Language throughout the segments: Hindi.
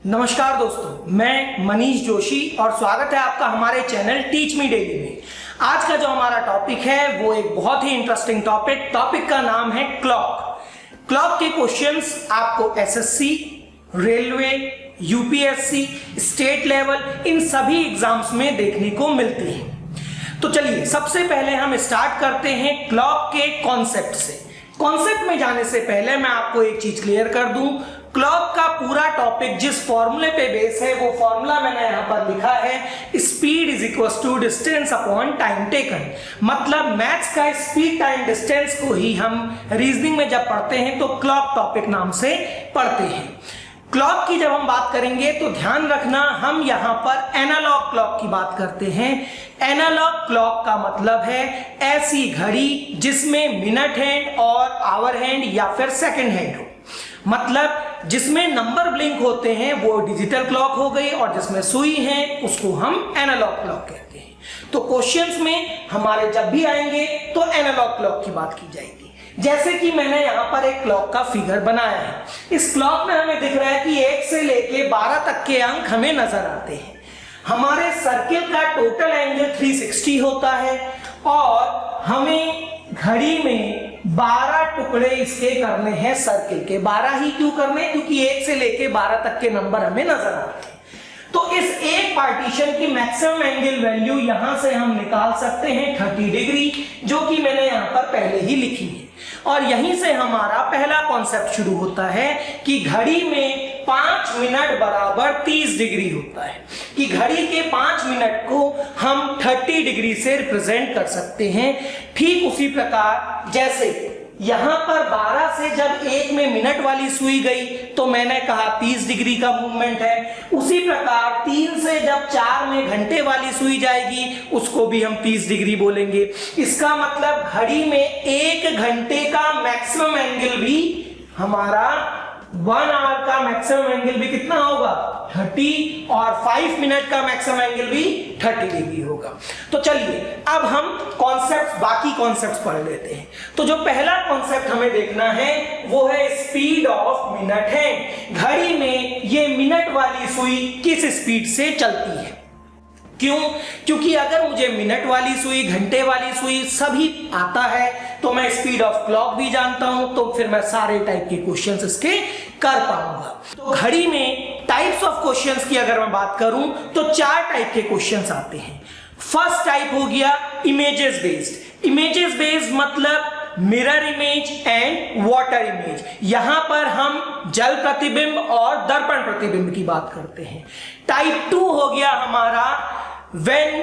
नमस्कार दोस्तों, मैं मनीष जोशी और स्वागत है आपका हमारे चैनल टीच मी डेली में। आज का जो हमारा टॉपिक है वो एक बहुत ही इंटरेस्टिंग टॉपिक का नाम है क्लॉक के क्वेश्चंस आपको SSC, railway, UPSC, state level in सभी एग्जाम्स में देखने को मिलते हैं। तो चलिए सबसे पहले हम स्टार्ट करते हैं क्लॉक के कॉन्सेप्ट से। कॉन्सेप्ट में जाने से पहले मैं आपको एक चीज क्लियर कर दूं, क्लॉक का पूरा टॉपिक जिस फॉर्मूले पे बेस है वो फॉर्मूला मैंने यहां पर लिखा है, speed is equal to distance upon time taken. मतलब मैथ्स का स्पीड टाइम डिस्टेंस को ही हम रीजनिंग में जब पढ़ते हैं तो क्लॉक टॉपिक नाम से पढ़ते हैं। क्लॉक की जब हम बात करेंगे तो ध्यान रखना, हम यहां पर एनालॉग क्लॉक की बात करते हैं। एनालॉग क्लॉक का मतलब है ऐसी घड़ी जिसमें मिनट हैंड और आवर हैंड या फिर सेकंड हैंड हो, मतलब जिसमें नंबर ब्लिंक होते हैं वो डिजिटल क्लॉक हो गई और जिसमें सुई है उसको हम एनालॉग क्लॉक कहते हैं। तो क्वेश्चंस में हमारे जब भी आएंगे तो एनालॉग क्लॉक की बात की जाएगी। जैसे कि मैंने यहाँ पर एक क्लॉक का फिगर बनाया है। इस क्लॉक में हमें दिख रहा है कि 1 से लेके 12 तक के अंक हमें नजर आते हैं। हमारे सर्किल का टोटल एंगल 360 होता है और हमें घड़ी में 12 टुकड़े इसके करने हैं सर्किल के। 12 ही क्यों करने? क्योंकि 1 से लेके 12 तक के नंबर हमें नजर आते हैं। तो इस एक पार्टीशन की मैक्सिमम एंगल वैल्यू यहां से हम निकाल सकते हैं 30 डिग्री, जो कि मैंने यहां पर पहले ही लिखी है। और यहीं से हमारा पहला कॉन्सेप्ट शुरू होता है कि घड़ी में 5 मिनट बराबर 30 डिग्री होता है, कि घड़ी के 5 मिनट को हम 30 डिग्री से रिप्रेजेंट कर सकते हैं। ठीक उसी प्रकार जैसे यहां पर 12 से जब 1 में मिनट वाली सुई गई तो मैंने कहा 30 डिग्री का मूवमेंट है। उसी प्रकार 3 से जब 4 में घंटे वाली सुई जाएगी उसको भी हम 30 डिग्री बोलेंगे। इसका मतलब घड़ी में 1 घंटे का मैक्सिमम एंगल भी हमारा 1 आवर का मैक्सिमम एंगल भी कितना होगा 30 और 5 मिनट का मैक्सिमम एंगल भी 30 डिग्री होगा। तो चलिए अब हम बाकी कॉन्सेप्ट्स पढ़ लेते हैं। तो जो पहला कॉन्सेप्ट हमें देखना है वो है स्पीड ऑफ मिनट हैंड। घड़ी में ये मिनट वाली सुई किस स्पीड से चलती है? क्यों? क्योंकि अगर मुझे मिनट वाली सुई, घंटे वाली सुई सभी आता है तो मैं स्पीड ऑफ क्लॉक भी जानता हूं, तो फिर मैं सारे टाइप के क्वेश्चंस इसके कर पाऊंगा। तो घड़ी में टाइप्स ऑफ क्वेश्चंस की अगर मैं बात करूं तो 4 टाइप के क्वेश्चंस आते हैं। फर्स्ट टाइप हो गया इमेजेस बेस्ड। इमेजेस बेस्ड मतलब mirror image and water image. यहां पर हम जल प्रतिबिंब और दर्पण प्रतिबिंब की बात करते हैं। टाइप 2 हो गया हमारा when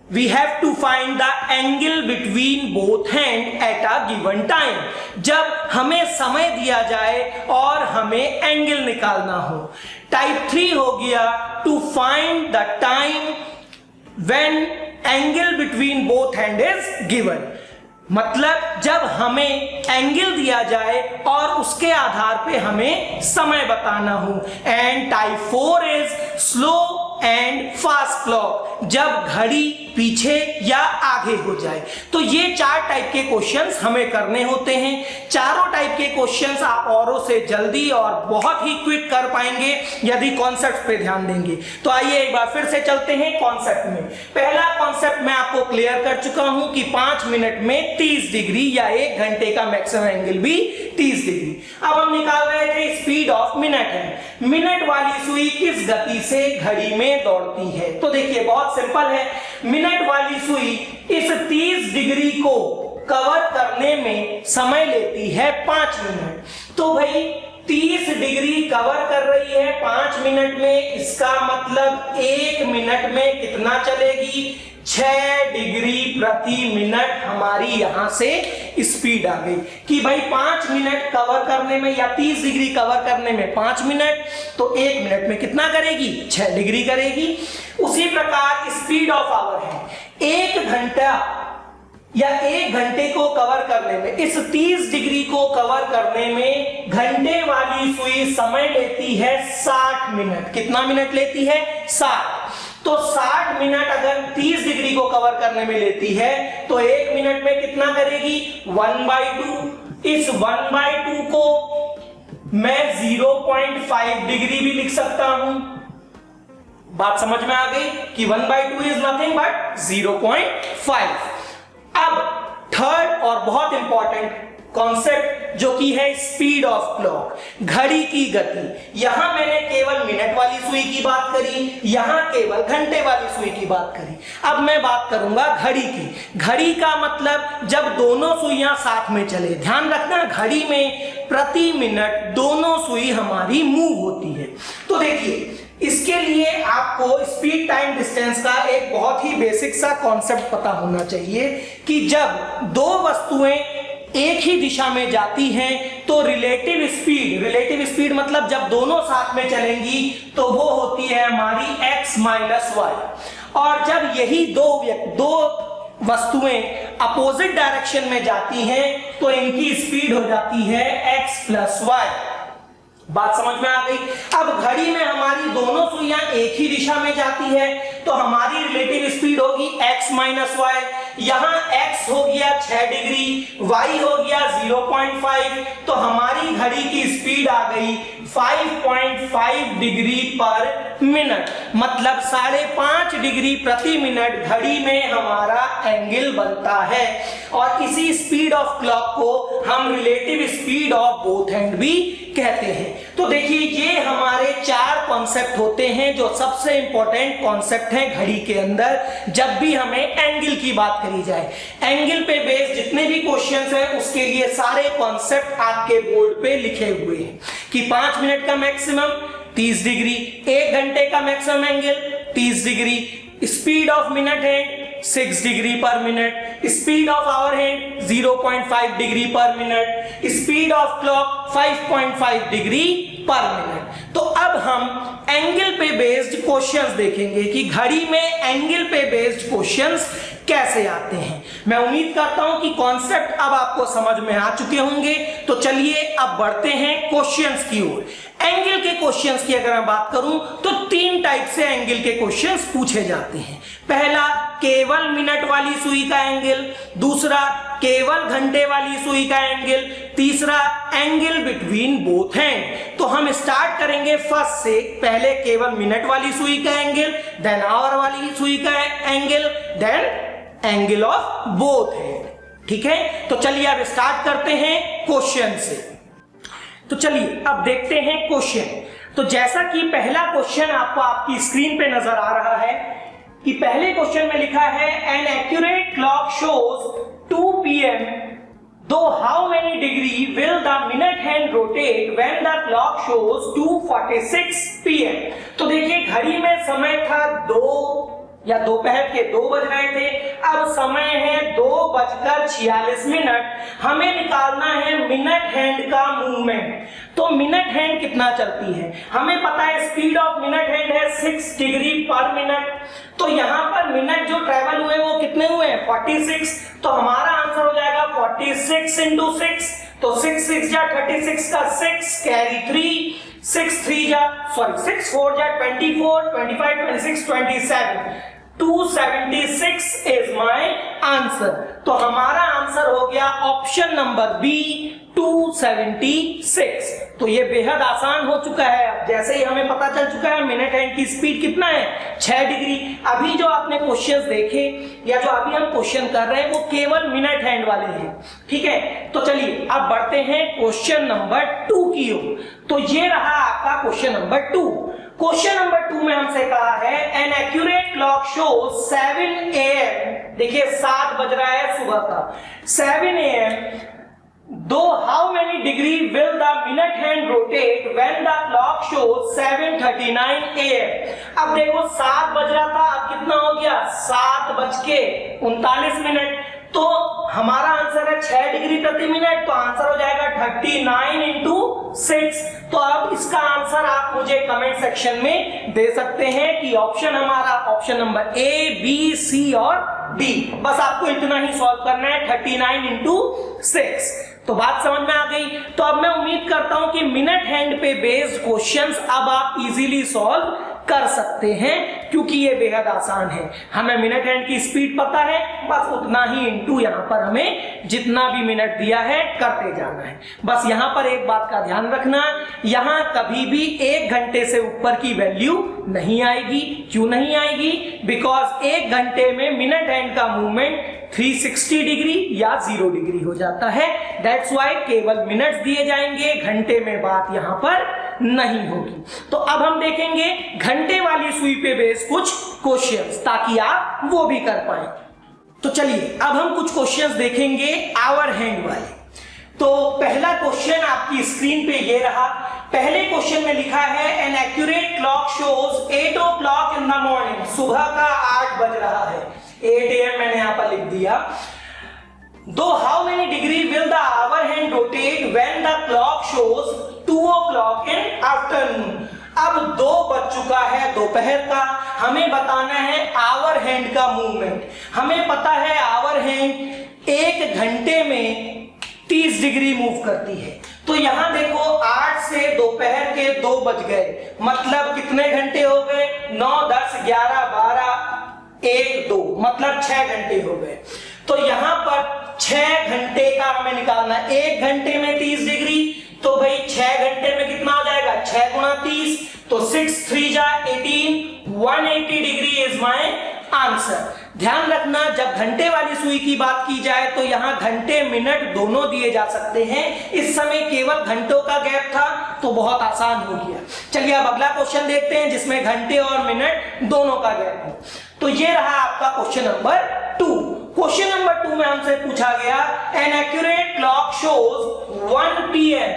we have to find the angle between both hand at a given time। जब हमें समय दिया जाए और हमें एंगल निकालना हो। टाइप 3 हो गया to find the time when angle between both hand is given। मतलब जब हमें एंगल दिया जाए और उसके आधार पे हमें समय बताना हो। And type 4 is slow and fast clock, जब घड़ी पीछे या आगे हो जाए। तो ये 4 टाइप के क्वेश्चंस हमें करने होते हैं। चारों टाइप के क्वेश्चंस आप औरों से जल्दी और बहुत ही क्विक कर पाएंगे यदि कॉन्सेप्ट पे ध्यान देंगे। तो आइए एक बार फिर से चलते हैं कॉन्सेप्ट में। पहला कॉन्सेप्ट मैं आपको क्लियर कर चुका हूं कि 5 मिनट में 30 डिग्री या 1 घंटे का मैक्सिमम एंगल भी 30 डिग्री। अब हम निकाल रहे थे स्पीड ऑफ मिनट है। मिनट वाली सुई किस गति से घड़ी में दौड़ती है? तो देखिए बहुत सिंपल है। मिनट वाली सुई इस 30 डिग्री को कवर करने में समय लेती है 5 मिनट। तो भाई 30 डिग्री कवर कर रही है 5 मिनट में, इसका मतलब 1 मिनट में कितना चलेगी? 6 डिग्री प्रति मिनट हमारी यहां से स्पीड आ गई कि भाई 5 मिनट कवर करने में या 30 डिग्री कवर करने में 5 मिनट, तो 1 मिनट में कितना करेगी? 6 डिग्री करेगी। उसी प्रकार स्पीड ऑफ आवर है। 1 घंटा या 1 घंटे को कवर करने में, इस 30 डिग्री को कवर करने में घंटे वाली सुई समय लेती है 60 मिनट। कितना मिनट लेती है? 60। तो 60 मिनट अगर 30 डिग्री को कवर करने में लेती है तो 1 मिनट में कितना करेगी? 1/2। इस 1/2 को मैं 0.5 डिग्री भी लिख सकता हूं। बात समझ में आ गई कि 1/2 इज नथिंग बट 0.5। अब थर्ड और बहुत इंपॉर्टेंट कॉन्सेप्ट जो कि है स्पीड ऑफ क्लॉक, घड़ी की गति। यहां मैंने केवल मिनट वाली सुई की बात करी, यहां केवल घंटे वाली सुई की बात करी। अब मैं बात करूंगा घड़ी की। घड़ी का मतलब जब दोनों सुइयां साथ में चले। ध्यान रखना घड़ी में प्रति मिनट दोनों सुई हमारी मूव होती है। तो देखिए इसके लिए आपको स्पीड टाइम डिस्टेंस का एक बहुत ही बेसिक सा कॉन्सेप्ट पता होना चाहिए कि जब दो वस्तुएं एक ही दिशा में जाती हैं तो रिलेटिव स्पीड मतलब जब दोनों साथ में चलेंगी तो वो होती है हमारी x माइनस वाई। और जब यही दो वस्तुएं अपोजिट डायरेक्शन में जाती हैं तो इनकी स्पीड हो जाती है x प्लस वाई। बात समझ में आ गई। अब घड़ी में हमारी दोनों सुइयां एक ही दिशा में जाती है तो हमारी रिलेटिव स्पीड होगी x माइनस वाई। यहां x हो गया 6 डिग्री, y हो गया 0.5, तो हमारी घड़ी की स्पीड आ गई 5.5 डिग्री पर मिनट, मतलब 5.5 डिग्री प्रति मिनट घड़ी में हमारा एंगल बनता है। और इसी स्पीड ऑफ क्लॉक को हम relative speed of both hand भी कहते हैं। तो देखिए ये हमारे 4 कॉन्सेप्ट होते हैं जो सबसे इंपॉर्टेंट कॉन्सेप्ट हैं घड़ी के अंदर जब भी हमें एंगल की बात करी जाए। एंगल पे बेस्ड जितने भी क्वेश्चंस हैं उसके लिए सारे कॉन्सेप्ट आपके बोर्ड पे लिखे हुए हैं कि 5 मिनट का मैक्सिमम 30 डिग्री, 1 घंटे का maximum angle 30 degree, speed of minute hand 6 degree per minute, speed of hour hand 0.5 degree per minute, speed of clock 5.5 degree per minute. तो अब हम एंगल पे बेस्ड क्वेश्चंस देखेंगे कि घड़ी में एंगल पे बेस्ड क्वेश्चंस कैसे आते हैं। मैं उम्मीद करता हूं कि कॉन्सेप्ट अब आपको समझ में आ चुके होंगे। तो चलिए अब बढ़ते हैं क्वेश्चंस की ओर। एंगल के क्वेश्चंस की अगर मैं बात करूं तो 3 टाइप से एंगल के क्वेश्चंस पूछे जाते हैं। पहला केवल मिनट वाली सुई का एंगल, दूसरा केवल घंटे वाली सुई का एंगल, तीसरा एंगल बिटवीन बोथ हैंड। तो हम स्टार्ट करेंगे फर्स्ट से, पहले केवल मिनट वाली सुई का एंगल, देन आवर वाली सुई का angle, then angle of both hand. ठीक है, तो चलिए अब स्टार्ट करते हैं क्वेश्चन से। तो चलिए अब देखते हैं क्वेश्चन। तो जैसा कि पहला क्वेश्चन आपको आपकी स्क्रीन पे नजर आ रहा है कि पहले क्वेश्चन में लिखा है an accurate clock shows 2 PM, though how many degree will the minute hand rotate when the clock shows 2:46 PM। तो देखिए घड़ी में समय था 2 या दोपहर के 2 बज रहे थे, अब समय है 2:46। हमें निकालना है मिनट हैंड का मूवमेंट। तो मिनट हैंड कितना चलती है, हमें पता है स्पीड ऑफ मिनट हैंड है 6 डिग्री पर मिनट। तो यहां पर मिनट जो ट्रेवल हुए वो कितने हुए, 46। तो हमारा आंसर हो जाएगा 46 into 6। तो 6 6 जा 36 का 6 कैरी 3, 6 3 जा 6 4 जा 24, 25 26 27, 276 इज माय आंसर। तो हमारा आंसर हो गया ऑप्शन नंबर बी 276। तो ये बेहद आसान हो चुका है। जैसे ही हमें पता चल चुका है मिनट हैंड की स्पीड कितना है, 6 डिग्री। अभी जो आपने क्वेश्चंस देखे या जो अभी हम क्वेश्चन कर रहे हैं वो केवल मिनट हैंड वाले हैं। ठीक है, तो चलिए अब बढ़ते हैं क्वेश्चन नंबर 2 की ओर। तो ये रहा आपका क्वेश्चन नंबर 2। क्वेश्चन नंबर 2 में हमसे कहा है an accurate clock shows 7 AM, देखिए 7 बज रहा है सुबह का, 7 AM, though how many degree will the minute hand rotate when the clock shows 7:39 AM। अब देखो 7 बज रहा था, अब कितना हो गया 7:39। तो हमारा आंसर है 6 डिग्री प्रति मिनट, तो आंसर हो जाएगा 39 into 6। तो अब इसका आंसर आप मुझे कमेंट सेक्शन में दे सकते हैं कि ऑप्शन हमारा ऑप्शन नंबर ए, बी, सी और डी। बस आपको इतना ही सॉल्व करना है 39 into 6। तो बात समझ में आ गई। तो अब मैं उम्मीद करता हूं कि मिनट हैंड पे बेस्ड क्वेश्चंस अब आप इजीली सॉल्व कर सकते हैं, क्योंकि ये बेहद आसान है। हमें मिनट हैंड की स्पीड पता है, बस उतना ही इनटू यहाँ पर हमें जितना भी मिनट दिया है करते जाना है। बस यहाँ पर एक बात का ध्यान रखना, यहाँ कभी भी 1 घंटे से ऊपर की वैल्यू नहीं आएगी। क्यों नहीं आएगी? बिकॉज 1 घंटे में मिनट हैंड का मूवमेंट 360 डिग्री या 0 डिग्री हो जाता है। दैट्स वाई केवल मिनट्स दिए जाएंगे, घंटे में बात यहाँ पर नहीं होगी। तो अब हम देखेंगे घंटे वाली सुई पे बेस कुछ क्वेश्चंस, ताकि आप वो भी कर पाए। तो चलिए अब हम कुछ क्वेश्चंस देखेंगे आवर हैंड वाले। तो पहला क्वेश्चन आपकी स्क्रीन पे ये रहा। पहले क्वेश्चन में लिखा है an accurate clock shows 8 o'clock in the morning, सुबह का 8 बज रहा है, 8 AM मैंने यहां पर लिख दिया। दो how many degree will the hour hand rotate when the clock shows 2 o'clock in afternoon. अब 2 बज चुका है दोपहर का, हमें बताना है आवर हैंड का मूवमेंट। हमें पता है आवर हैंड 1 घंटे में 30 डिग्री मूव करती है। तो यहां देखो 8 से दोपहर के 2 बज गए, मतलब कितने घंटे हो गए? 9, 10, 11, 12, 1, 2, मतलब 6 घंटे हो गए। तो यहां पर 6 घंटे का हमें निकालना है। 1 घंटे में 30 डिग्री, तो भाई 6 घंटे में कितना हो जाएगा? 6 गुणा 30, तो 6 3 जा 18, 180 डिग्री इज माय आंसर। ध्यान रखना, जब घंटे वाली सुई की बात की जाए तो यहाँ घंटे मिनट दोनों दिए जा सकते हैं। इस समय केवल घंटों का गैप था, तो बहुत आसान हो गया। चलिए अब अगला क्वेश्चन देखते हैं जिसमें घंटे और मिनट दोनों का गैप हो। तो ये रहा आपका क्वेश्चन नंबर 2। क्वेश्चन नंबर 2 में हमसे पूछा गया an accurate clock shows 1 PM,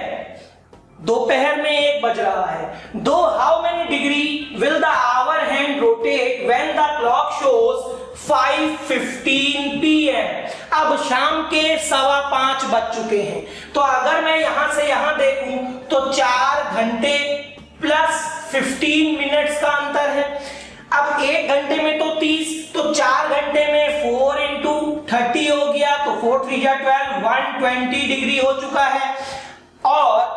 दोपहर में 1 बज रहा है। दो how many degree will the hour hand rotate when the clock shows 5:15 PM। अब शाम के 5:15 बज चुके हैं। तो अगर मैं यहां से यहां देखूं तो 4 घंटे प्लस 15 मिनट्स का अंतर है। अब 1 घंटे में तो 30, तो 4 घंटे में 4 into 30 हो गया, तो 4 3 जा 12, 120 डिग्री हो चुका है। और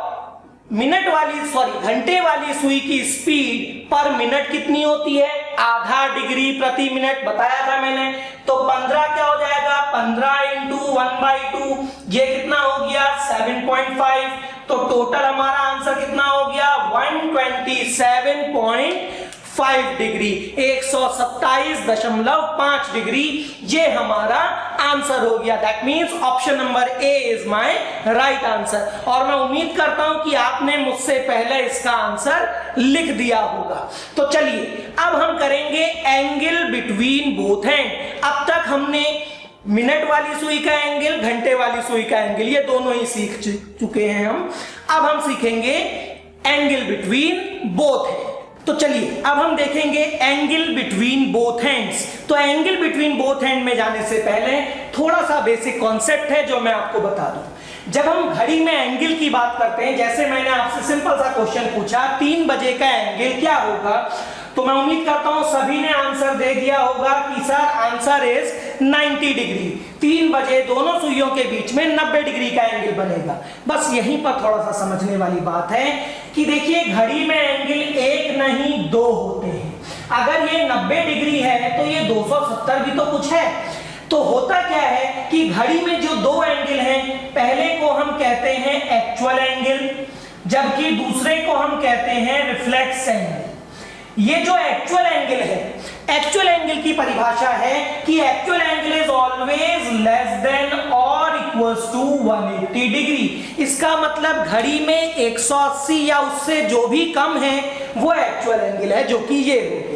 घंटे वाली सुई की स्पीड पर मिनट कितनी होती है? आधा डिग्री प्रति मिनट बताया था मैंने। तो 15 क्या हो जाएगा? 15 into 1/2, ये कितना हो गया? 7.5। तो टोटल हमारा आंसर कितना हो गया? 127.5 डिग्री, 127.5 डिग्री, ये हमारा आंसर हो गया। That means option number A is my right answer. और मैं उम्मीद करता हूं कि आपने मुझसे पहले इसका आंसर लिख दिया होगा। तो चलिए अब हम करेंगे एंगल बिटवीन बोथ हैंड। अब तक हमने मिनट वाली सुई का एंगल, घंटे वाली सुई का एंगल, ये दोनों ही सीख चुके हैं हम। अब हम सीखेंगे एंगल बिटवीन बोथ हैंड। तो चलिए अब हम देखेंगे एंगल बिटवीन बोथ हैंड्स। तो एंगल बिटवीन बोथ हैंड में जाने से पहले थोड़ा सा बेसिक कॉन्सेप्ट है जो मैं आपको बता दूं। जब हम घड़ी में एंगल की बात करते हैं, जैसे मैंने आपसे सिंपल सा क्वेश्चन पूछा 3 बजे का एंगल क्या होगा, तो मैं उम्मीद करता हूं सभी ने आंसर दे दिया होगा कि सर आंसर इज 90 डिग्री। 3 बजे दोनों सुइयों के बीच में 90 डिग्री का एंगल बनेगा। बस यहीं पर थोड़ा सा समझने वाली बात है कि देखिए घड़ी में एंगल 1 नहीं 2 होते हैं। अगर ये 90 डिग्री है तो ये 270 भी तो कुछ है। तो होता क्या है कि घड़ी में जो 2 एंगल हैं, पहले को हम कहते हैं एक्चुअल एंगल, जबकि दूसरे को हम कहते हैं रिफ्लेक्स एंगल। ये जो एक्चुअल एंगल है, एक्चुअल एंगल की परिभाषा है कि actual angle is always less than और इक्वल्स टू 180 डिग्री। इसका मतलब घड़ी में 180 या उससे जो भी कम है वो एक्चुअल एंगल है, जो कि ये हो गया।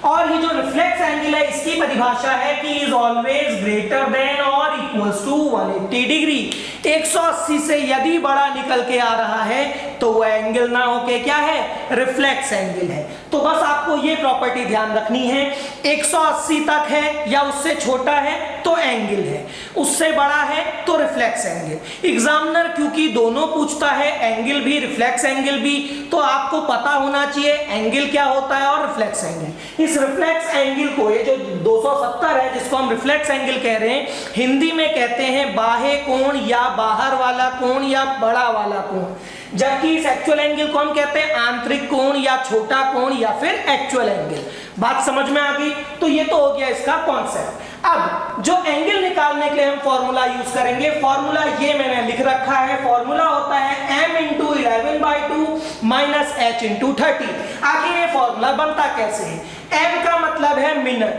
और ये जो रिफ्लेक्स एंगल है इसकी परिभाषा है कि इज ऑलवेज ग्रेटर देन और इक्वल्स टू 180 डिग्री। 180 से यदि बड़ा निकल के आ रहा है तो वो एंगल ना होके क्या है? रिफ्लेक्स एंगल है। तो बस आपको ये प्रॉपर्टी ध्यान रखनी है, 180 तक है या उससे छोटा है तो एंगल है, उससे बड़ा है तो रिफ्लेक्स एंगल। एग्जामिनर क्योंकि दोनों पूछता है, एंगल भी रिफ्लेक्स एंगल भी, तो आपको पता होना चाहिए एंगल क्या होता है और रिफ्लेक्स एंगल। इस रिफ्लेक्स एंगल को, ये जो 270 है जिसको हम रिफ्लेक्स एंगल कह रहे हैं, हिंदी में कहते हैं बाह्य कोण या बाहर वाला कोण या बड़ा वाला कोण, जबकि इस एक्चुअल एंगल को हम कहते हैं आंतरिक कोण या छोटा कोण या फिर एक्चुअल एंगल। बात समझ में आ गई? तो ये तो हो गया इसका कॉन्सेप्ट। अब जो एंगल निकालने के लिए हम फॉर्मूला यूज करेंगे, फॉर्मूला ये मैंने लिख रखा है, फॉर्मूला होता है m × 11/2 - h × 30। आखिर ये फॉर्मूला बनता कैसे है? m का मतलब है मिनट,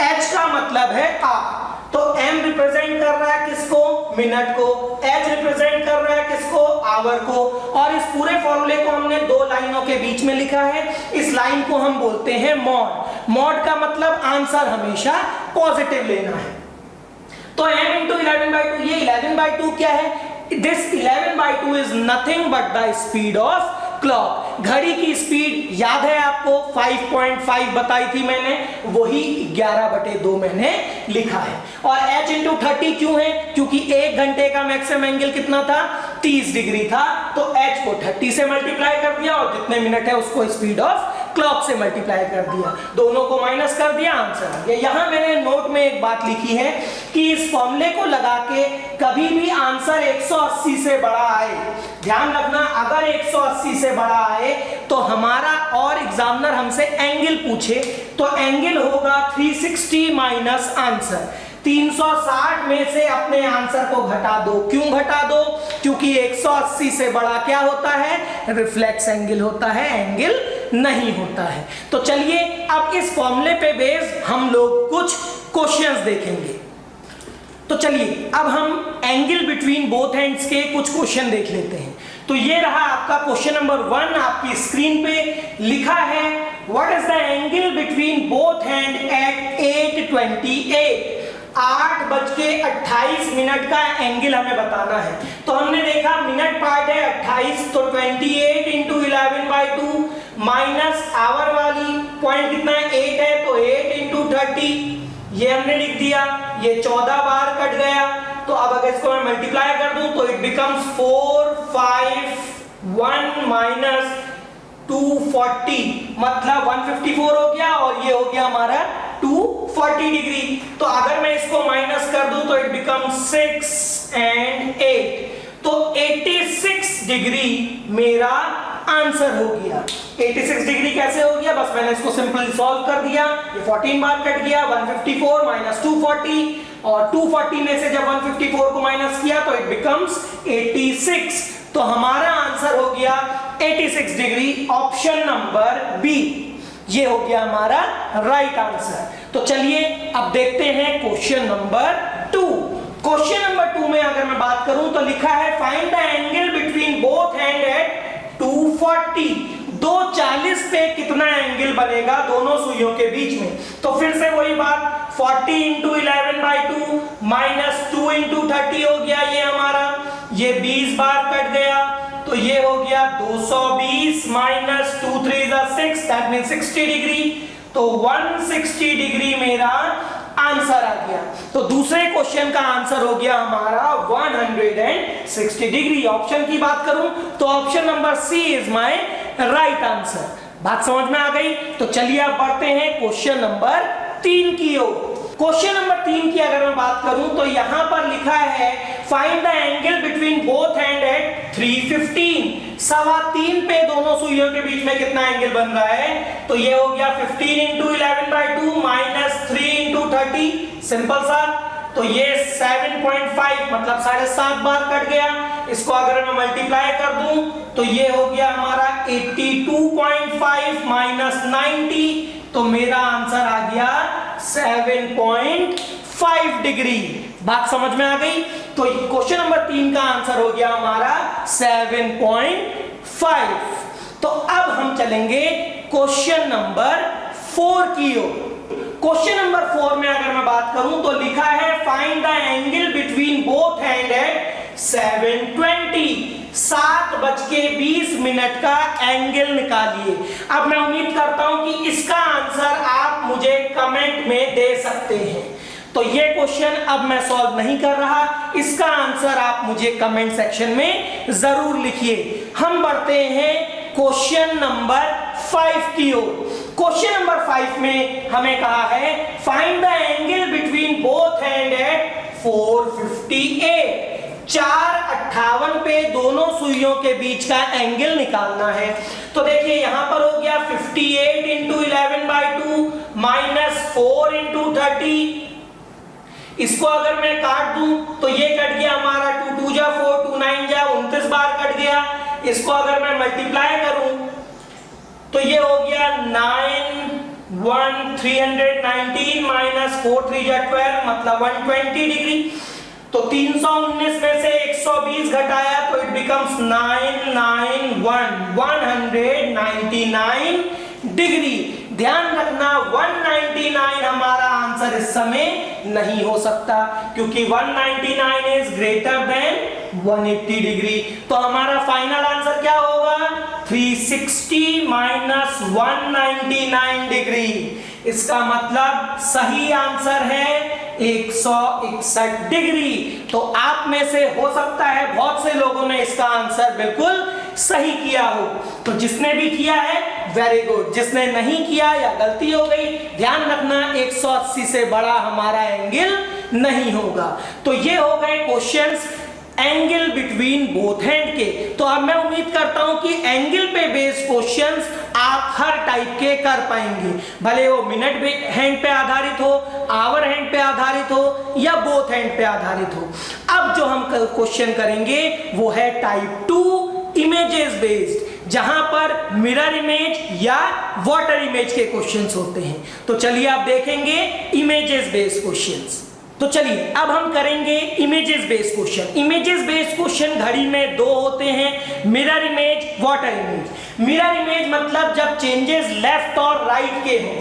h का मतलब है आवर। तो m रिप्रेजेंट कर रहा है किसको? मिनट को। h रिप्रेजेंट कर रहा है किसको? आवर को। और इस पूरे फॉर्मूले को हमने दो लाइनों के बीच में लिखा है। इस लाइन को हम बोलते हैं मॉड। मॉड का मतलब आंसर हमेशा पॉजिटिव लेना है। तो m × 11/2, ये 11/2 क्या है? This 11/2 is nothing but the speed of clock. घड़ी की स्पीड याद है आपको? 5.5 बताई थी मैंने, वही 11/2 मैंने लिखा है। और h × 30 क्यों है? क्योंकि 1 घंटे का मैक्सिमम एंगल कितना था? 30 डिग्री था। तो h को 30 से मल्टीप्लाई कर दिया और जितने मिनट है उसको स्पीड ऑफ क्लॉक से मल्टीप्लाई कर दिया, दोनों को माइनस कर दिया, आंसर आ गया। यहां मैंने नोट में एक बात लिखी है कि इस फॉर्मूले को लगा के कभी भी आंसर 180 से बड़ा आए, ध्यान रखना, अगर 180 से बड़ा आए तो हमारा, और एग्जामिनर हमसे एंगल पूछे तो एंगल होगा 360 माइनस आंसर। 360 में से अपने आंसर को घटा दो। क्यों घटा दो? क्योंकि 180 से बड़ा क्या होता है? रिफ्लेक्स एंगल होता है, एंगल नहीं होता है। तो चलिए अब इस फॉर्मूले पे बेस्ड हम लोग कुछ क्वेश्चंस देखेंगे। तो चलिए अब हम एंगल बिटवीन बोथ एंड्स के कुछ क्वेश्चन देख लेते हैं। तो ये रहा आपका क्वेश्चन नंबर 1, आपकी स्क्रीन पे लिखा है, what is the angle between both hand eight 8:28। 8:28 का एंगल हमें बताना है। तो हमने देखा मिनट पार्ट है 28, तो 28 × 11/2 माइनस आवर वाली पॉइंट कितना है? 8 है, तो 8 × 30 ये हमने लिख दिया। ये 14 बार कट गया। तो अब अगर इसको मैं मल्टीप्लाई कर दूं तो इट बिकम्स 451 - 240, मतलब 154 हो गया और ये हो गया हमारा 240 डिग्री। तो अगर मैं इसको माइनस कर दूं तो इट बिकम्स 6 और 8, तो 86 डिग्री मेरा आंसर हो गया। 86 डिग्री कैसे हो गया? बस मैंने इसको सिंपली सॉल्व कर दिया। ये 14 बार कट गया, 154 माइनस 240, और 240 में से जब 154 को माइनस किया तो इट बिकम्स 86। तो हमारा आंसर हो गया 86 डिग्री, ऑप्शन नंबर बी। ये हो गया हमारा राइट आंसर। तो चलिए अब देखते हैं क्वेश्चन नंबर 2। क्वेश्चन नंबर 2 में अगर मैं बात करूं तो लिखा है, find the angle between both hand eight 240। 240 पे कितना एंगल बनेगा दोनों सुइयों के बीच में? तो फिर से वही बात, 40 × 11/2 माइनस 2 × 30 हो गया ये हमारा। ये 20 बार कट गया, तो ये हो गया 220 माइनस 2 3 6, दैट मींस 60 डिग्री। तो 160 डिग्री मेरा आंसर आ गया। तो दूसरे क्वेश्चन का आंसर हो गया हमारा 160 डिग्री। ऑप्शन की बात करूं तो option number C is my right answer. बात समझ में आ गई? तो चलिए अब बढ़ते हैं क्वेश्चन नंबर 3 की ओर। क्वेश्चन नंबर 3 की अगर मैं बात करूं तो यहां पर लिखा है, find the angle between both hand eight 315। 3.25 पे दोनों सुइयों के बीच में कितना एंगल बन रहा है? तो ये हो गया 15 × 11/2 माइनस 3 × 30, सिंपल सा। तो ये 7.5 मतलब 7.5 बार कट गया। इसको अगर मैं मल्टीप्लाई कर दूं तो ये हो गया हमारा 82.5 माइनस 90, तो मेरा आंसर आ गया 7.5 डिग्री। बात समझ में आ गई? तो क्वेश्चन नंबर 3 का आंसर हो गया हमारा 7.5। तो अब हम चलेंगे क्वेश्चन नंबर 4 की ओर। क्वेश्चन नंबर 4 में अगर मैं बात करूं तो लिखा है, find the angle between both hand eight 7:20। 7:20 का एंगल निकालिए। अब मैं उम्मीद करता हूं कि इसका आंसर आप मुझे कमेंट में दे सकते हैं। तो ये क्वेश्चन अब मैं सॉल्व नहीं कर रहा, इसका आंसर आप मुझे कमेंट सेक्शन में जरूर लिखिए। हम बढ़ते हैं क्वेश्चन नंबर 5 की ओर। क्वेश्चन नंबर 5 में हमें कहा है find the angle between both hand eight 458। 458 पे दोनों सुइयों के बीच का एंगल निकालना है। तो देखिए यहां पर हो गया 58 इंटू 11/2 माइनस 4 इंटू 30। इसको अगर मैं काट दूं तो ये कट गया हमारा 2 2 जा 4, 2 9 जा 29 बार कट गया। इसको अगर मैं मल्टीप्लाई करूं तो ये हो गया 9 1 319 माइनस 4 3 जा 12 मतलब 120 डिग्री। तो 319 में से 120 घटाया तो इट बिकम्स 199 डिग्री। ध्यान रखना 199 हमारा आंसर इस समय नहीं हो सकता क्योंकि 199 इज ग्रेटर देन 180 डिग्री। तो हमारा फाइनल आंसर क्या होगा 360 माइनस 199 डिग्री। इसका मतलब सही आंसर है 161 डिग्री। तो आप में से हो सकता है बहुत से लोगों ने इसका आंसर बिल्कुल सही किया हो। तो जिसने भी किया है वेरी गुड, जिसने नहीं किया या गलती हो गई ध्यान रखना 180 से बड़ा हमारा एंगल नहीं होगा। तो ये हो गए questions angle between both hand के। तो अब मैं उम्मीद करता हूं कि एंगल पे बेस्ड क्वेश्चंस आप हर टाइप के कर पाएंगे, भले वो मिनट हैंड पे आधारित हो, आवर हैंड पे आधारित हो या बोथ हैंड पे आधारित हो। अब जो हम क्वेश्चन करेंगे वो है टाइप 2 इमेजेस बेस्ड, जहां पर मिरर इमेज या वाटर इमेज के क्वेश्चंस होते हैं। तो चलिए आप देखेंगे इमेजेस बेस्ड क्वेश्चंस। तो चलिए अब हम करेंगे images based question. Images based question घड़ी में दो होते हैं, mirror image, water image. Mirror image मतलब जब चेंजेस लेफ्ट और राइट के हों।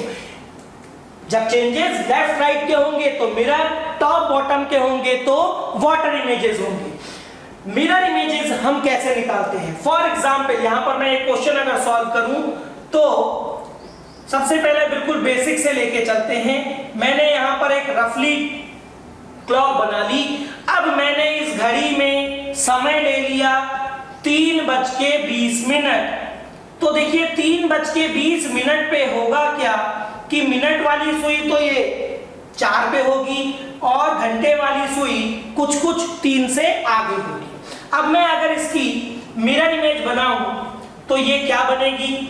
जब चेंजेस लेफ्ट राइट के होंगे तो मिरर, टॉप बॉटम के होंगे तो वाटर इमेजेस होंगे। मिरर इमेजेस हम कैसे निकालते हैं? फॉर एग्जाम्पल यहां पर मैं एक क्वेश्चन अगर सॉल्व करूं तो सबसे पहले बिल्कुल बेसिक से लेके चलते हैं। मैंने यहां पर एक रफली क्लॉक बना ली। अब मैंने इस घड़ी में समय ले लिया 3:20। तो देखिए 3:20 पे होगा क्या कि मिनट वाली सुई तो ये 4 पे होगी और घंटे वाली सुई कुछ कुछ 3 से आगे होगी। अब मैं अगर इसकी मिरर इमेज बनाऊं तो ये क्या बनेगी?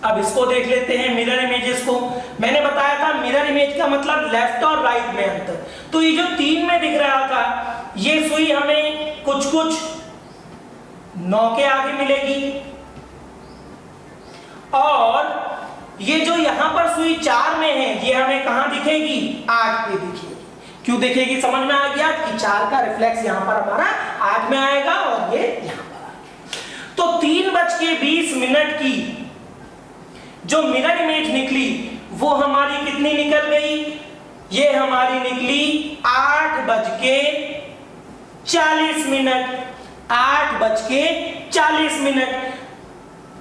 अब इसको देख लेते हैं मिरर इमेजेस को। मैंने बताया था मिरर इमेज का मतलब लेफ्ट और राइट में अंतर। तो ये जो 3 में दिख रहा था ये सुई हमें कुछ कुछ 9 के आगे मिलेगी और ये जो यहां पर सुई 4 में है ये हमें कहां दिखेगी? 8 पे दिखेगी। क्यों दिखेगी? समझ में आ गया कि 4 का रिफ्लेक्स यहां पर हमारा 8 में आएगा और ये यहां पर आएगा। तो 3:20 की जो मिरर इमेज निकली वो हमारी कितनी निकल गई? ये हमारी निकली 8:40। 8:40।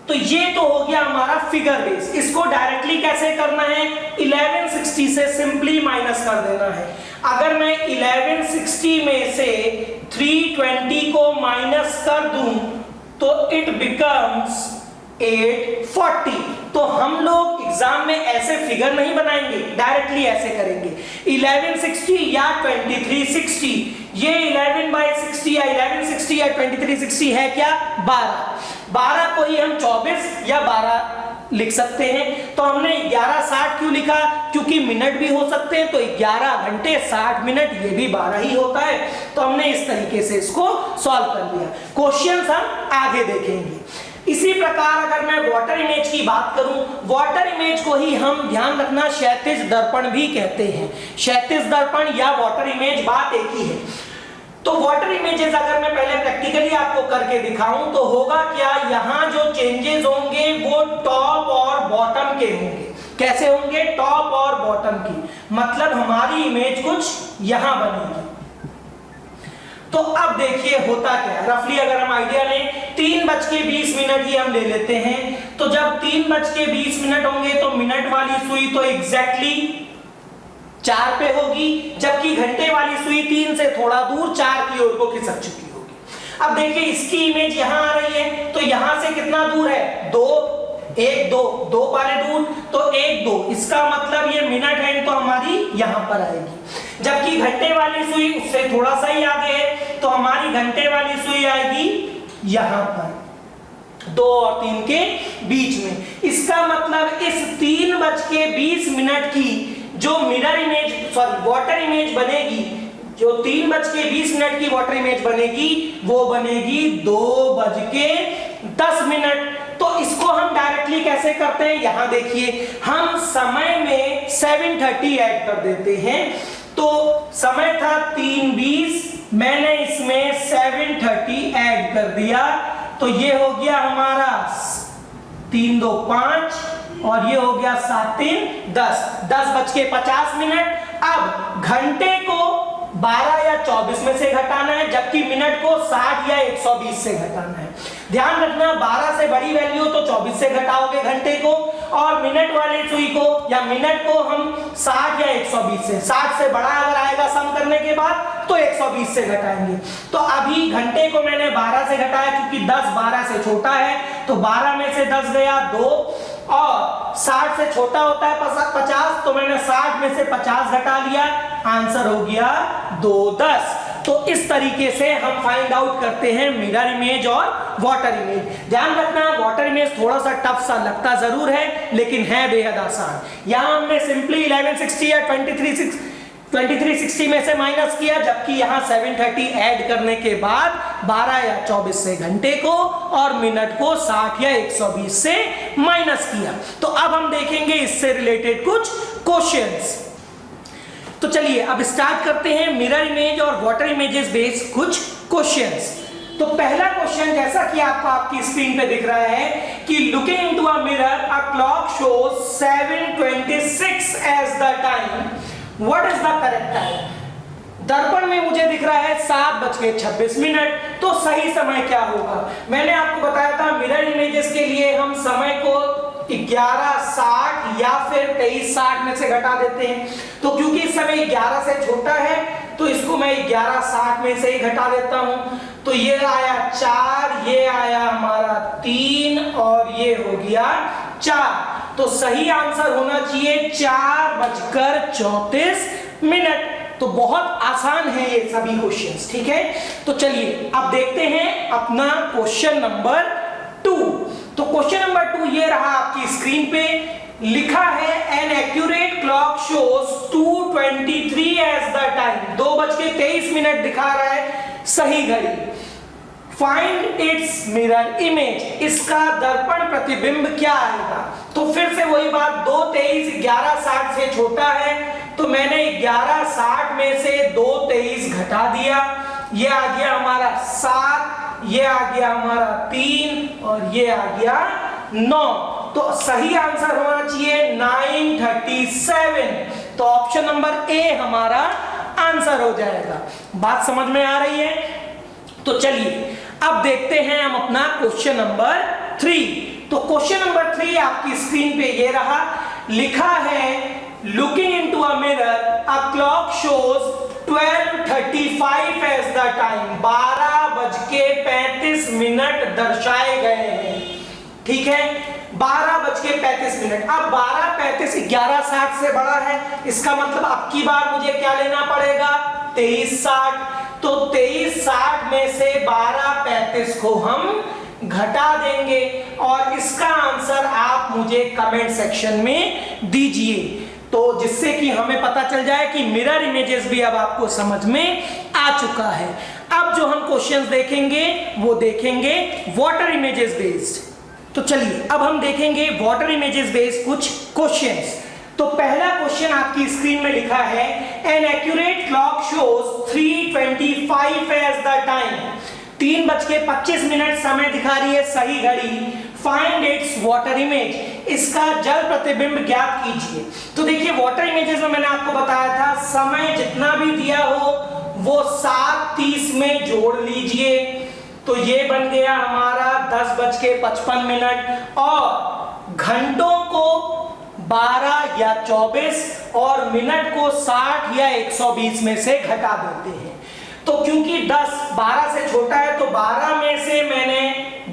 तो ये तो हो गया हमारा फिगर बेस। इसको डायरेक्टली कैसे करना है? 1160 से सिंपली माइनस कर देना है। अगर मैं 1160 में से 320 को माइनस कर दूं तो इट बिकम्स 840। तो हम लोग एग्जाम में ऐसे फिगर नहीं बनाएंगे, डायरेक्टली ऐसे करेंगे 1160 या 2360। ये 11/60 या 1160 या 2360 है क्या? 12 को ही हम 24 या 12 लिख सकते हैं। तो हमने 1160 क्यों लिखा? क्योंकि मिनट भी हो सकते हैं, तो 11 घंटे 60 मिनट ये भी 12 ही होता है। तो हमने इस तरीके से इसको सॉल्व कर लिया। क्वेश्चंस हम आगे देखेंगे। इसी प्रकार अगर मैं वाटर इमेज की बात करूं, वाटर इमेज को ही हम ध्यान रखना क्षैतिज दर्पण भी कहते हैं। क्षैतिज दर्पण या वाटर इमेज बात एक ही है। तो वाटर इमेजेस अगर मैं पहले प्रैक्टिकली आपको करके दिखाऊं तो होगा क्या? यहां जो चेंजेस होंगे वो टॉप और बॉटम के होंगे। कैसे होंगे? टॉप और बॉटम की। मतलब हमारी इमेज कुछ यहां बनेगी। तो अब देखिए होता क्या है, रफली अगर हम आइडिया लें 3:20 ही हम ले लेते हैं। तो जब 3:20 होंगे तो मिनट वाली सुई तो एग्जैक्टली 4 पे होगी, जबकि घंटे वाली सुई 3 से थोड़ा दूर 4 की ओर को खिसक चुकी होगी। अब देखिए इसकी इमेज यहां आ रही है, तो यहां से कितना दूर है, 2 1 2 2 वाले दूर, तो 1 2, इसका मतलब ये मिनट हैंड तो हमारी यहां पर आएगी, जबकि घंटे वाली सुई उससे थोड़ा सा ही आगे है, तो हमारी घंटे वाली सुई आएगी यहां पर 2 और 3 के बीच में। इसका मतलब इस 3:20 की जो मिरर इमेज वाटर इमेज बनेगी, जो 3:20 की वाटर इमेज बनेगी, वो बनेगी 2:10। तो इसको हम डायरेक्टली कैसे करते हैं, यहां देखिए हम समय में 7:30 ऐड कर देते हैं। तो समय था 3:20, मैंने इसमें 7:30 ऐड कर दिया, तो ये हो गया हमारा 3 2 5 और ये हो गया 7 3 10, 10:50। अब घंटे को 12 या 24 में से घटाना है, जबकि मिनट को 60 या 120 से घटाना है। ध्यान रखना 12 से बड़ी वैल्यू तो 24 से घटाओगे घंटे को, और मिनट वाली सुई को या मिनट को हम 60 या 120 से, 60 से बड़ा अगर आएगा सम करने के बाद तो 120 से घटाएंगे। तो अभी घंटे को मैंने 12 से घटाया, क्योंकि 10 12 से छोटा है, तो 12 में से 10 गया 2, और 60 से छोटा होता है 50, तो मैंने 60 में से 50 घटा लिया, आंसर हो गया 2:10। तो इस तरीके से हम फाइंड आउट करते हैं मिरर इमेज और वाटर इमेज। ध्यान रखना वाटर इमेज थोड़ा सा टफ सा लगता जरूर है, लेकिन है बेहद आसान। यहां हमने सिंपली 1160 या 2360 में से माइनस किया, जबकि यहां 7:30 ऐड करने के बाद 12 या 24 से घंटे को और मिनट को 60 या 120 से माइनस किया। तो अब हम देखेंगे इससे रिलेटेड कुछ क्वेश्चंस। तो चलिए अब स्टार्ट करते हैं मिरर इमेज और वाटर इमेजेस बेस्ड कुछ क्वेश्चंस। तो पहला क्वेश्चन जैसा कि आपको आपकी स्क्रीन पे दिख रहा है कि looking into a mirror a clock shows 7:26 as the time, what is the correct time. दर्पण में मुझे दिख रहा है 7:26, तो सही समय क्या होगा। मैंने आपको बताया था मिरर इमेजेस के लिए हम समय को 11:60 या फिर 23:60 में से घटा देते हैं। तो क्योंकि इस समय 11 से छोटा है, तो इसको मैं 11:60 में से ही घटा देता हूं। तो ये आया 4, ये आया हमारा 3 और ये हो गया 4। तो सही आंसर होना चाहिए 4:34। तो बहुत आसान है ये सभी क्वेश्चंस, ठीक है। तो चलिए अब देखते हैं अपना क्वेश्चन नंबर 2। तो क्वेश्चन नंबर 2 ये रहा आपकी स्क्रीन पे, लिखा है an accurate clock shows 2:23 as the time, 2:23 दिखा रहा है सही घड़ी। फाइंड इट्स मिरर इमेज, इसका दर्पण प्रतिबिंब क्या आएगा। तो फिर से वही बात, 2:23 11:60 से छोटा है, तो मैंने 11:60 में से 2:23 घटा दिया, ये आ गया हमारा 7, ये आ गया हमारा 3 और ये आ गया 9। तो सही आंसर होना चाहिए 9:37। तो ऑप्शन नंबर ए हमारा आंसर हो जाएगा। बात समझ में आ रही है। तो चलिए अब देखते हैं हम अपना क्वेश्चन नंबर 3। तो क्वेश्चन नंबर 3 आपकी स्क्रीन पे ये रहा, लिखा है looking into a mirror a clock shows 12:35 as the time, 12:35 दर्शाए गए हैं, ठीक है। 12:35। अब 12:35 11:60 से बड़ा है, इसका मतलब अब की बार मुझे क्या लेना पड़ेगा, 23:60। तो 23:60 में से 12:35 को हम घटा देंगे और इसका आंसर आप मुझे कमेंट सेक्शन में दीजिए, तो जिससे कि हमें पता चल जाए कि मिरर इमेजेस भी अब आपको समझ में आ चुका है। अब जो हम क्वेश्चंस देखेंगे वो देखेंगे वाटर इमेजेस बेस्ड। तो चलिए अब हम देखेंगे वाटर इमेजेस बेस्ड कुछ क्वेश्चंस। तो पहला क्वेश्चन आपकी स्क्रीन में लिखा है an accurate clock shows 3:25 as the time, 3:25 समय दिखा रही है सही घड़ी। फाइंड इट्स वाटर इमेज, इसका जल प्रतिबिंब ज्ञात कीजिए। तो देखिए वाटर इमेजेस में मैंने आपको बताया था समय जितना भी दिया हो वो 7:30 में जोड़ लीजिए, तो ये बन गया हमारा 10:55 और घंटों को 12 या 24 और मिनट को 60 या 120 में से घटा देते हैं। तो क्योंकि 10 12 से छोटा है तो 12 में से मैंने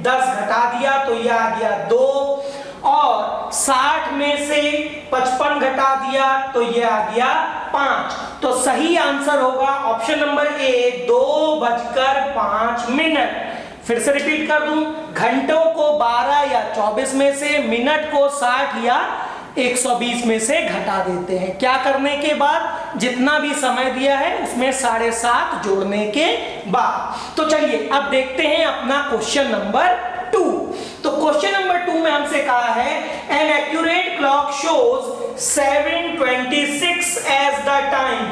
10 घटा दिया तो यह आ गया 2, और 60 में से 55 घटा दिया तो यह आ गया 5। तो सही आंसर होगा ऑप्शन नंबर ए, 2:05। फिर से रिपीट कर दूं, घंटों को 12 या 24 में से, मिनट को 60 या 120 में से घटा देते हैं। क्या करने के बाद? जितना भी समय दिया है उसमें 7.5 जोड़ने के बाद। तो चलिए अब देखते हैं अपना क्वेश्चन नंबर 2। तो क्वेश्चन नंबर 2 में हमसे कहा है an accurate clock shows 7:26 as the time.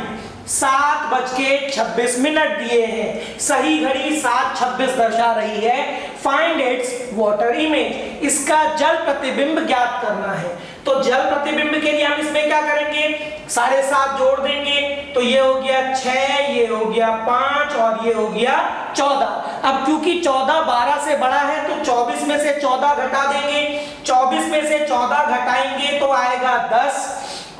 7:26 दिए हैं, सही घड़ी 7:26 दर्शा रही है। फाइंड इट्स वाटर इमेज, इसका जल प्रतिबिंब ज्ञात करना है। तो जल प्रतिबिंब के लिए हम इसमें क्या करेंगे? 7.5 जोड़ देंगे तो ये हो गया 6, ये हो गया 5 और ये हो गया 14। अब क्योंकि 14 12 से बड़ा है तो 24 में से 14 घटा देंगे। 24 में से 14 घटाएंगे तो आएगा 10,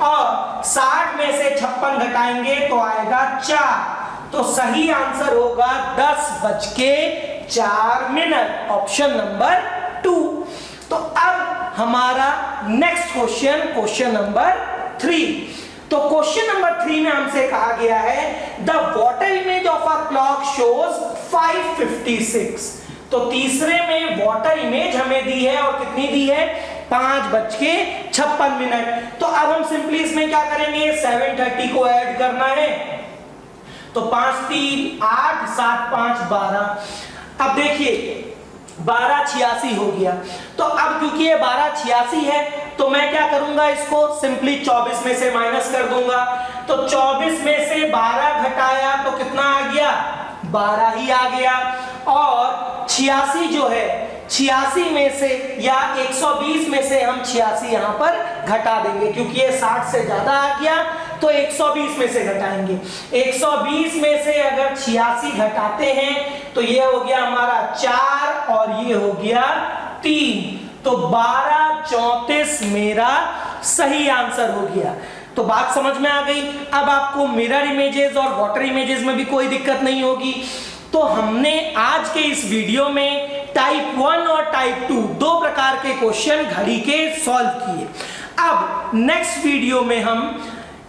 और 60 में से 56 घटाएंगे तो आएगा 4। तो सही आंसर होगा 10:04। Option number 2। तो अब हमारा नेक्स्ट क्वेश्चन, क्वेश्चन नंबर 3। तो क्वेश्चन नंबर 3 में हमसे कहा गया है the water image of a clock shows 5:56। तो तीसरे में वाटर इमेज हमें दी है और कितनी दी है? 5:56। तो अब हम सिंपली इसमें क्या करेंगे? 7:30 को ऐड करना है। तो 5 3 8 7 5 12। अब देखिए 12:86 हो गया। तो अब क्योंकि ये 12:86 है तो मैं क्या करूंगा? इसको सिंपली 24 में से माइनस कर दूंगा। तो 24 में से 12 घटाया तो कितना आ गया? 12 ही आ गया। और 86 जो है, 86 में से या 120 में से हम 86 यहां पर घटा देंगे, क्योंकि ये 60 से ज्यादा आ गया तो 120 में से घटाएंगे। 120 में से अगर 86 घटाते हैं तो ये हो गया हमारा 4 और ये हो गया 3। तो 12:34 मेरा सही आंसर हो गया। तो बात समझ में आ गई। अब आपको मिरर इमेजेस और वाटर इमेजेस में भी कोई दिक्कत नहीं होगी। तो हमने आज के इस वीडियो में टाइप 1 और टाइप 2 दो प्रकार के क्वेश्चन घड़ी के सॉल्व किए। अब नेक्स्ट वीडियो में हम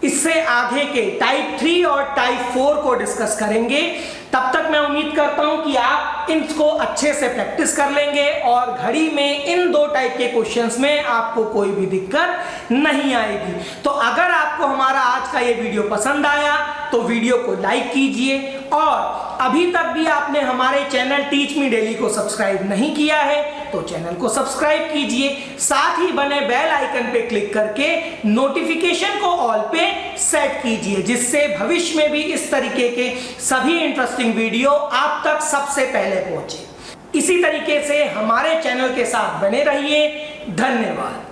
इससे आगे के टाइप 3 और टाइप 4 को डिस्कस करेंगे। तब तक मैं उम्मीद करता हूं कि आप इनको अच्छे से प्रैक्टिस कर लेंगे और घड़ी में इन दो टाइप के क्वेश्चंस में आपको कोई भी दिक्कत नहीं आएगी। तो अगर आपको हमारा आज का ये वीडियो पसंद आया तो वीडियो को लाइक कीजिए, और अभी तक भी आपने हमारे चैनल टीच मी डेली को सब्सक्राइब नहीं किया है तो चैनल को सब्सक्राइब कीजिए। साथ ही बने बेल आइकन पे क्लिक करके नोटिफिकेशन को ऑल पे सेट कीजिए, जिससे भविष्य में भी इस तरीके के सभी इंटरेस्टिंग वीडियो आप तक सबसे पहले पहुंचे। इसी तरीके से हमारे चैनल के साथ बने रहिए। धन्यवाद।